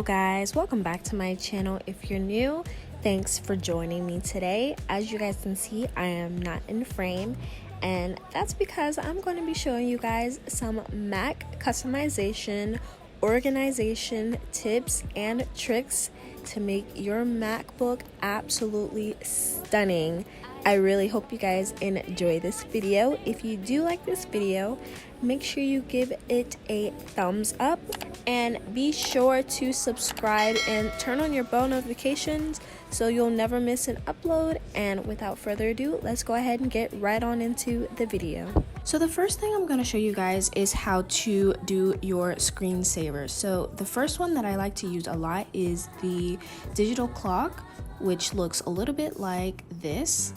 Hello guys, welcome back to my channel. If you're new, thanks for joining me today. As you guys can see, I am not in frame, and that's because I'm going to be showing you guys some Mac customization, organization tips and tricks to make your MacBook absolutely stunning. I really hope you guys enjoy this video. If you do like this video, make sure you give it a thumbs up and be sure to subscribe and turn on your bell notifications so you'll never miss an upload. And without further ado, let's go ahead and get right on into the video. So the first thing I'm going to show you guys is how to do your screensaver. So the first one that I like to use a lot is the digital clock, which looks a little bit like this.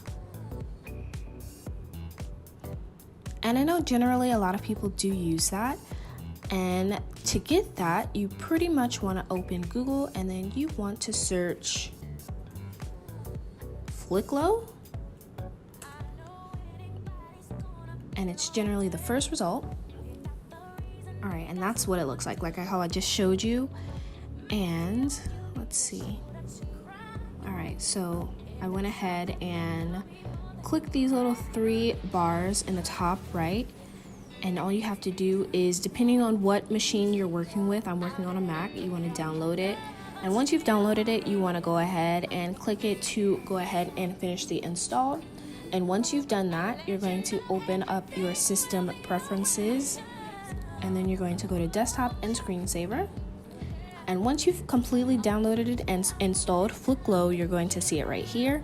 And I know generally a lot of people do use that. And to get that, you pretty much want to open Google and then you want to search Flicklo. And it's generally the first result. All right, and that's what it looks like how I just showed you. And let's see. All right, so I went ahead and click these little 3 bars in the top right, and all you have to do is, depending on what machine you're working with, I'm working on a Mac, you want to download it, and once you've downloaded it, you want to go ahead and click it to go ahead and finish the install. And once you've done that, you're going to open up your system preferences, and then you're going to go to desktop and screensaver. And once you've completely downloaded it and installed Flicklo, you're going to see it right here.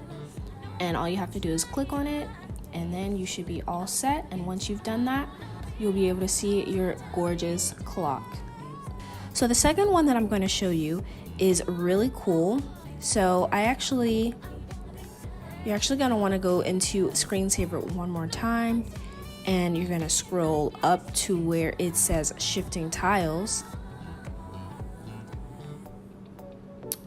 And all you have to do is click on it, and then you should be all set. And once you've done that, you'll be able to see your gorgeous clock. So the second one that I'm going to show you is really cool. So you're actually going to want to go into screensaver one more time, and you're going to scroll up to where it says shifting tiles.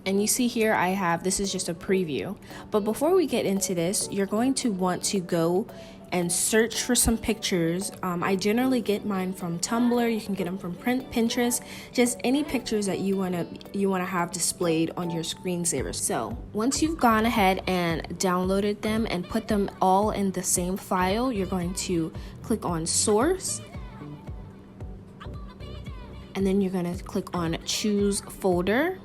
And you see here this is just a preview. But before we get into this, you're going to want to go and search for some pictures. I generally get mine from Tumblr. You can get them from Pinterest. Just any pictures that you wanna have displayed on your screensaver. So once you've gone ahead and downloaded them and put them all in the same file, you're going to click on source. And then you're gonna click on choose folder.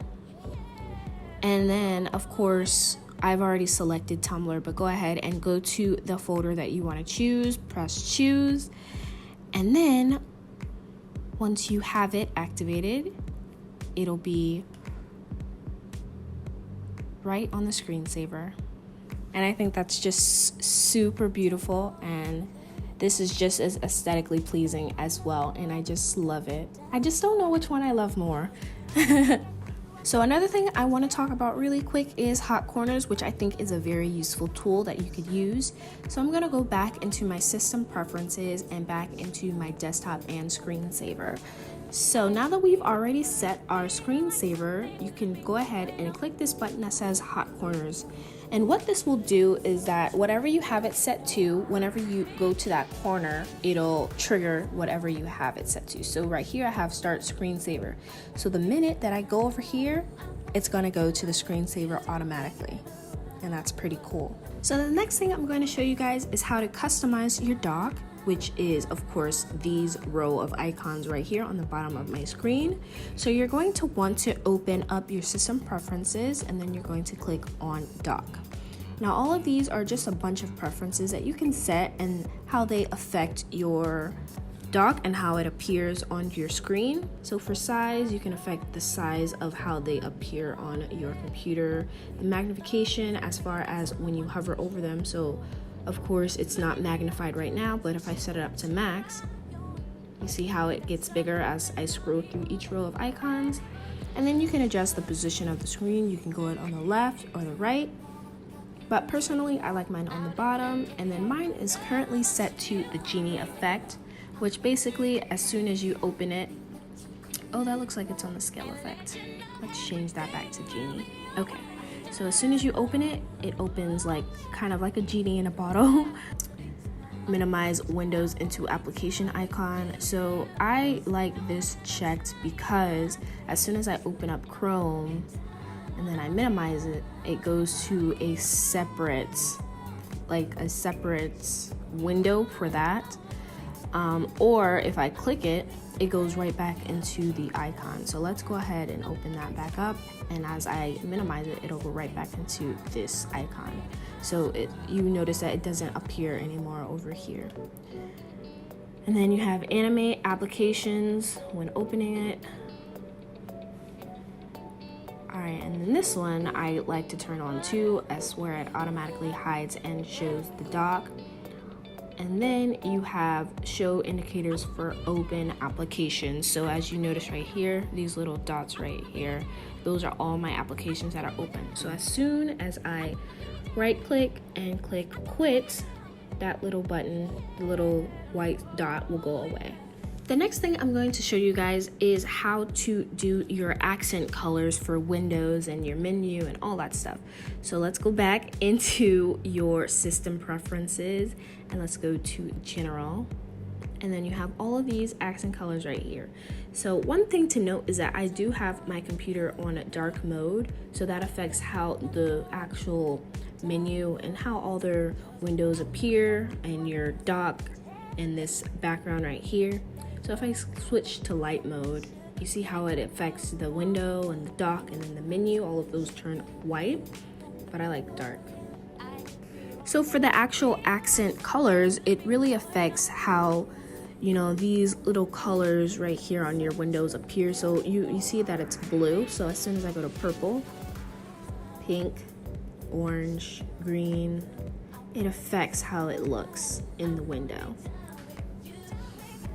And then, of course, I've already selected Tumblr, but go ahead and go to the folder that you want to choose, press choose, and then once you have it activated, it'll be right on the screensaver. And I think that's just super beautiful, and this is just as aesthetically pleasing as well, and I just love it. I just don't know which one I love more. So another thing I want to talk about really quick is hot corners, which I think is a very useful tool that you could use. So I'm going to go back into my system preferences and back into my desktop and screensaver. So now that we've already set our screensaver, you can go ahead and click this button that says hot corners. And what this will do is that whatever you have it set to, whenever you go to that corner, it'll trigger whatever you have it set to. So right here I have start screensaver. So the minute that I go over here, it's gonna go to the screensaver automatically. And that's pretty cool. So the next thing I'm going to show you guys is how to customize your dock, which is of course these row of icons right here on the bottom of my screen. So you're going to want to open up your system preferences, and then you're going to click on dock. Now all of these are just a bunch of preferences that you can set and how they affect your dock and how it appears on your screen. So for size, you can affect the size of how they appear on your computer, the magnification as far as when you hover over them. So of course, it's not magnified right now, but if I set it up to max, you see how it gets bigger as I scroll through each row of icons. And then you can adjust the position of the screen. You can go it on the left or the right. But personally, I like mine on the bottom. And then mine is currently set to the genie effect, which basically, as soon as you open it, oh, that looks like it's on the scale effect. Let's change that back to genie. Okay. So as soon as you open it, it opens kind of like a genie in a bottle. minimize windows into application icon. So I like this checked because as soon as I open up Chrome and then I minimize it, it goes to a separate window for that. Or if I click it, it goes right back into the icon. So let's go ahead and open that back up, and as I minimize it, it'll go right back into this icon. So you notice that it doesn't appear anymore over here. And then you have animate applications when opening it. Alright, and then this one I like to turn on too, as where it automatically hides and shows the dock. And then you have show indicators for open applications. So as you notice right here, these little dots right here, those are all my applications that are open. So as soon as I right click and click quit, that little button, the little white dot will go away. The next thing I'm going to show you guys is how to do your accent colors for windows and your menu and all that stuff. So let's go back into your system preferences and let's go to general. And then you have all of these accent colors right here. So one thing to note is that I do have my computer on dark mode, so that affects how the actual menu and how all their windows appear and your dock and this background right here. So if I switch to light mode, you see how it affects the window and the dock and then the menu, all of those turn white, but I like dark. So for the actual accent colors, it really affects how, you know, these little colors right here on your windows appear. So you see that it's blue. So as soon as I go to purple, pink, orange, green, it affects how it looks in the window.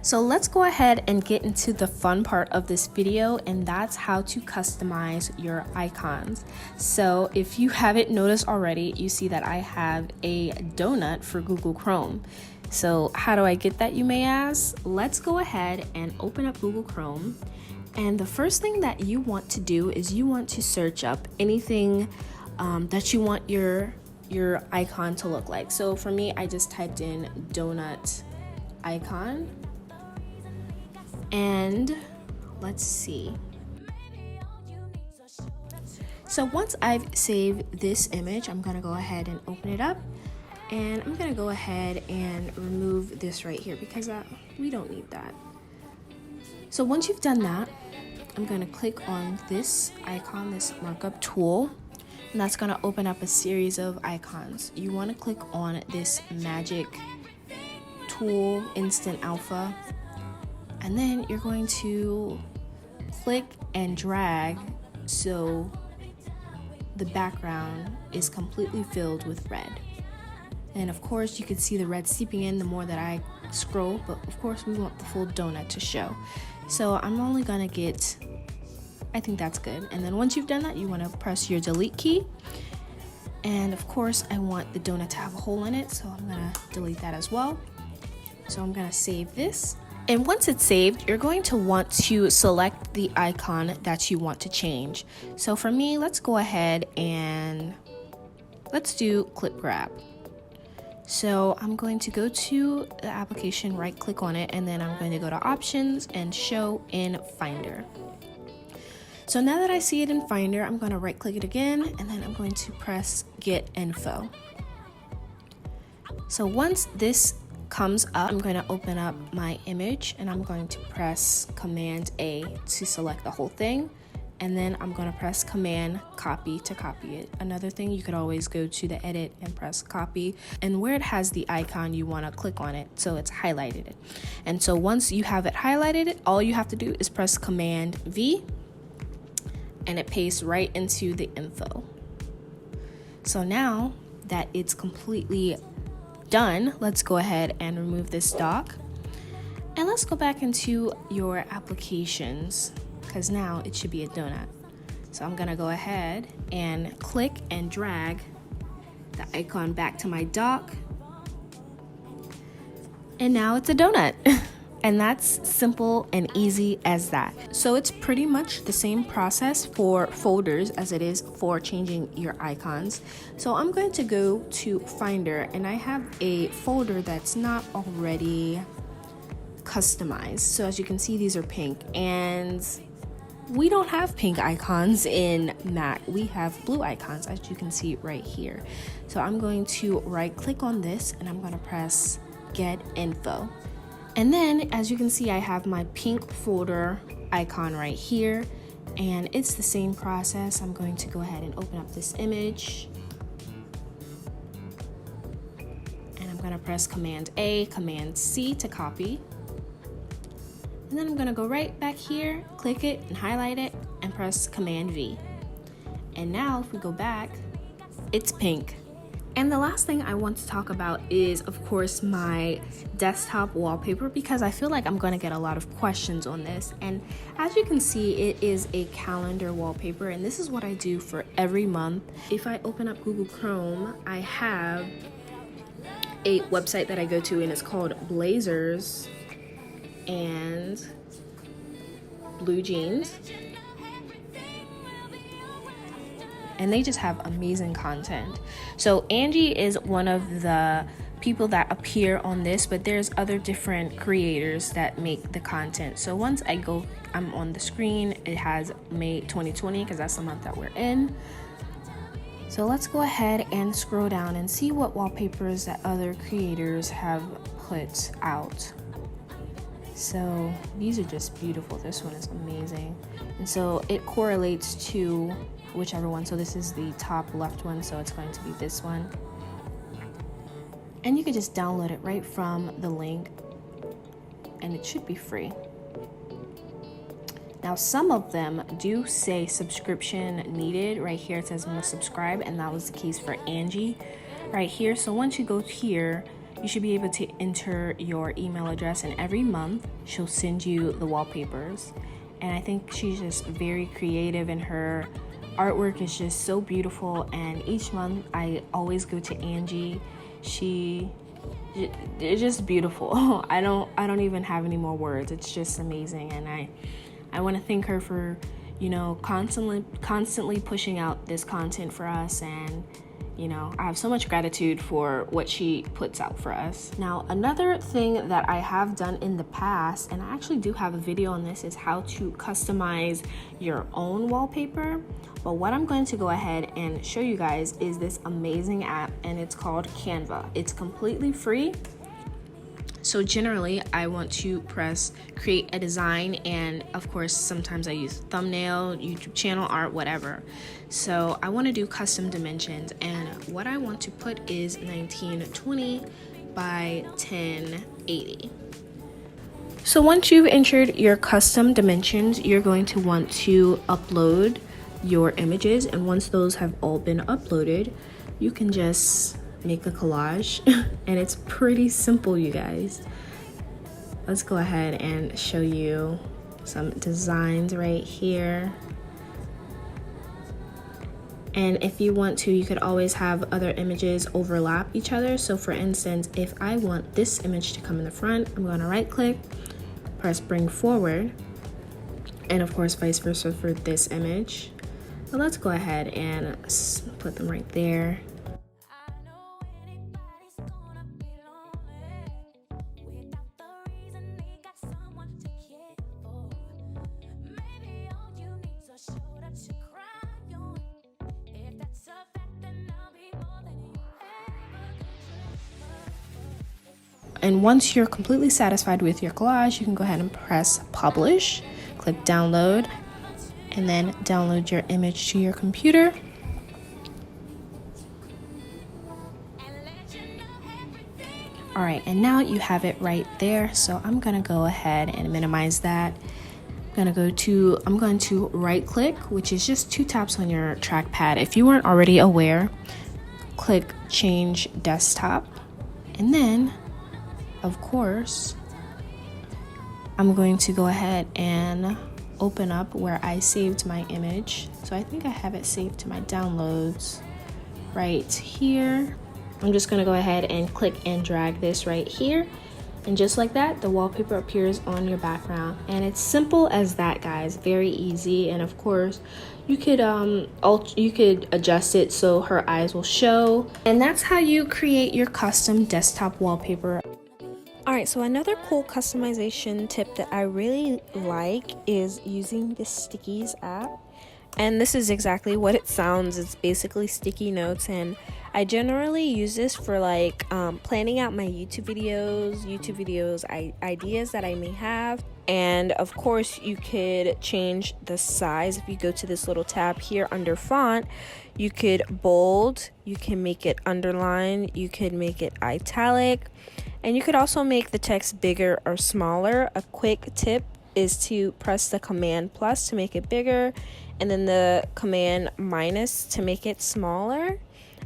So let's go ahead and get into the fun part of this video, and that's how to customize your icons. So if you haven't noticed already, you see that I have a donut for Google Chrome. So how do I get that, you may ask? Let's go ahead and open up Google Chrome. And the first thing that you want to do is you want to search up anything that you want your icon to look like. So for me, I just typed in donut icon. And let's see. So once I've saved this image, I'm gonna go ahead and open it up, and I'm gonna go ahead and remove this right here because we don't need that. So once you've done that, I'm gonna click on this icon, this markup tool, and that's gonna open up a series of icons. You wanna click on this magic tool, instant alpha, and then you're going to click and drag so the background is completely filled with red. And of course you can see the red seeping in the more that I scroll, but of course we want the full donut to show. So I'm only gonna get, I think that's good. And then once you've done that, you wanna press your delete key. And of course I want the donut to have a hole in it, so I'm gonna delete that as well. So I'm gonna save this. And once it's saved, you're going to want to select the icon that you want to change. So for me, let's go ahead and let's do clip grab. So I'm going to go to the application, right click on it, and then I'm going to go to options and show in Finder. So now that I see it in Finder, I'm going to right click it again, and then I'm going to press get info. So once this comes up, I'm going to open up my image and I'm going to press Command A to select the whole thing, and then I'm going to press Command copy to copy it. Another thing, you could always go to the edit and press copy, and where it has the icon you want to click on it so it's highlighted it. And so once you have it highlighted, all you have to do is press Command V and it pastes right into the info. So now that it's completely done, let's go ahead and remove this dock, and let's go back into your applications because now it should be a donut. So I'm gonna go ahead and click and drag the icon back to my dock, and now it's a donut. And that's simple and easy as that. So it's pretty much the same process for folders as it is for changing your icons. So I'm going to go to Finder, and I have a folder that's not already customized. So as you can see, these are pink, and we don't have pink icons in Mac. We have blue icons, as you can see right here. So I'm going to right click on this, and I'm going to press Get Info. And then, as you can see, I have my pink folder icon right here, and it's the same process. I'm going to go ahead and open up this image, and I'm going to press Command A, Command C to copy. And then I'm going to go right back here, click it and highlight it, and press Command V. And now if we go back, it's pink. And the last thing I want to talk about is, of course, my desktop wallpaper, because I feel like I'm going to get a lot of questions on this. And as you can see, it is a calendar wallpaper, and this is what I do for every month. If I open up Google Chrome, I have a website that I go to, and it's called Blazers and Blue Jeans. And they just have amazing content. So Angie is one of the people that appear on this, but there's other different creators that make the content. So once I'm on the screen, it has May 2020 because that's the month that we're in. So let's go ahead and scroll down and see what wallpapers that other creators have put out. So these are just beautiful. This one is amazing. And so it correlates to whichever one. So this is the top left one, so it's going to be this one. And you can just download it right from the link, and it should be free. Now some of them do say subscription needed. Right here it says must subscribe, and that was the case for Angie right here. So once you go here, you should be able to enter your email address, and every month she'll send you the wallpapers. And I think she's just very creative, and her artwork is just so beautiful. And each month I always go to Angie. It's just beautiful. I don't even have any more words. It's just amazing, and I want to thank her for, you know, constantly pushing out this content for us. And you know, I have so much gratitude for what she puts out for us. Now, another thing that I have done in the past, and I actually do have a video on this, is how to customize your own wallpaper. But what I'm going to go ahead and show you guys is this amazing app, and it's called Canva. It's completely free. So generally, I want to press create a design, and of course, sometimes I use thumbnail, YouTube channel art, whatever. So I want to do custom dimensions, and what I want to put is 1920 by 1080. So once you've entered your custom dimensions, you're going to want to upload your images, and once those have all been uploaded, you can just make a collage. And it's pretty simple, you guys. Let's go ahead and show you some designs right here. And if you want to, you could always have other images overlap each other. So for instance, if I want this image to come in the front, I'm going to right click, press bring forward, and of course vice versa for this image. So let's go ahead and put them right there. And once you're completely satisfied with your collage, you can go ahead and press publish, click download, and then download your image to your computer. All right, and now you have it right there. So I'm gonna go ahead and minimize that. I'm going to right click, which is just 2 taps on your trackpad. If you weren't already aware, click change desktop, and then of course, I'm going to go ahead and open up where I saved my image. So I think I have it saved to my downloads right here. I'm just going to go ahead and click and drag this right here. And just like that, the wallpaper appears on your background. And it's simple as that, guys. Very easy. And of course, you could adjust it so her eyes will show. And that's how you create your custom desktop wallpaper. Alright, so another cool customization tip that I really like is using the Stickies app. And this is exactly what it sounds. It's basically sticky notes, and I generally use this for like planning out my YouTube videos, ideas that I may have. And of course, you could change the size. If you go to this little tab here under font, you could bold, you can make it underline, you could make it italic, and you could also make the text bigger or smaller. A quick tip is to press the command plus to make it bigger, and then the command minus to make it smaller.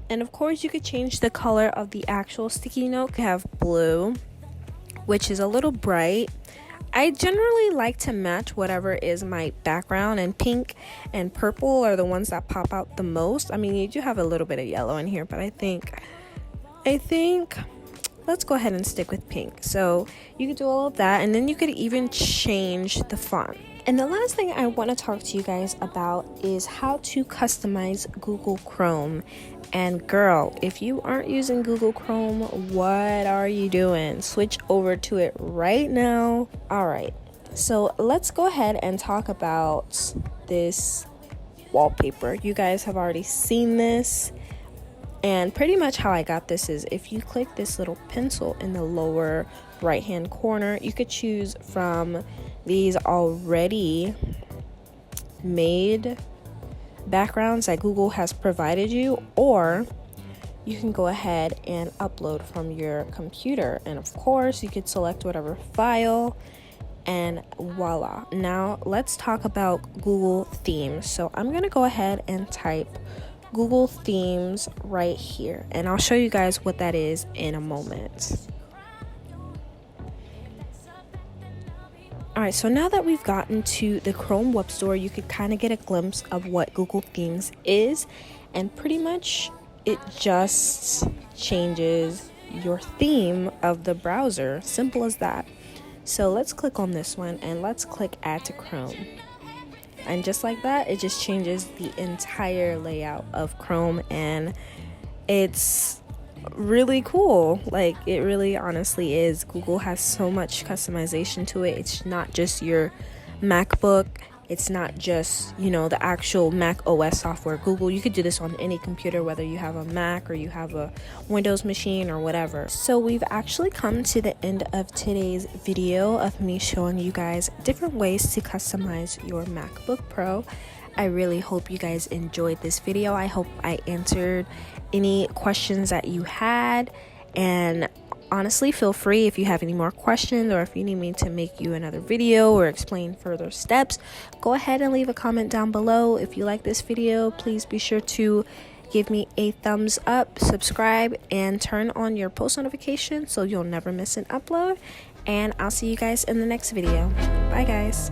And of course, you could change the color of the actual sticky note. You have blue, which is a little bright. I generally like to match whatever is my background, and pink and purple are the ones that pop out the most. I mean, you do have a little bit of yellow in here, but I think let's go ahead and stick with pink. So you could do all of that, and then you could even change the font. And the last thing I want to talk to you guys about is how to customize Google Chrome. And girl, if you aren't using Google Chrome, what are you doing? Switch over to it right now. All right, so let's go ahead and talk about this wallpaper. You guys have already seen this. And pretty much how I got this is if you click this little pencil in the lower right hand corner, you could choose from these already made backgrounds that Google has provided you, or you can go ahead and upload from your computer. And of course, you could select whatever file, and voila. Now let's talk about Google themes. So I'm gonna go ahead and type Google themes right here, and I'll show you guys what that is in a moment. Alright, so now that we've gotten to the Chrome Web Store, you could kind of get a glimpse of what Google Themes is, and pretty much it just changes your theme of the browser. Simple as that. So let's click on this one and let's click Add to Chrome. And just like that, it just changes the entire layout of Chrome, and it's really cool. Like, it really honestly is. Google has so much customization to it. It's not just your MacBook. It's not just, the actual Mac OS software. Google, you could do this on any computer, whether you have a Mac or you have a Windows machine or whatever. So we've actually come to the end of today's video of me showing you guys different ways to customize your MacBook Pro. I really hope you guys enjoyed this video. I hope I answered any questions that you had, and honestly, feel free if you have any more questions, or if you need me to make you another video or explain further steps, go ahead and leave a comment down below. If you like this video, please be sure to give me a thumbs up, subscribe, and turn on your post notifications so you'll never miss an upload. And I'll see you guys in the next video. Bye guys.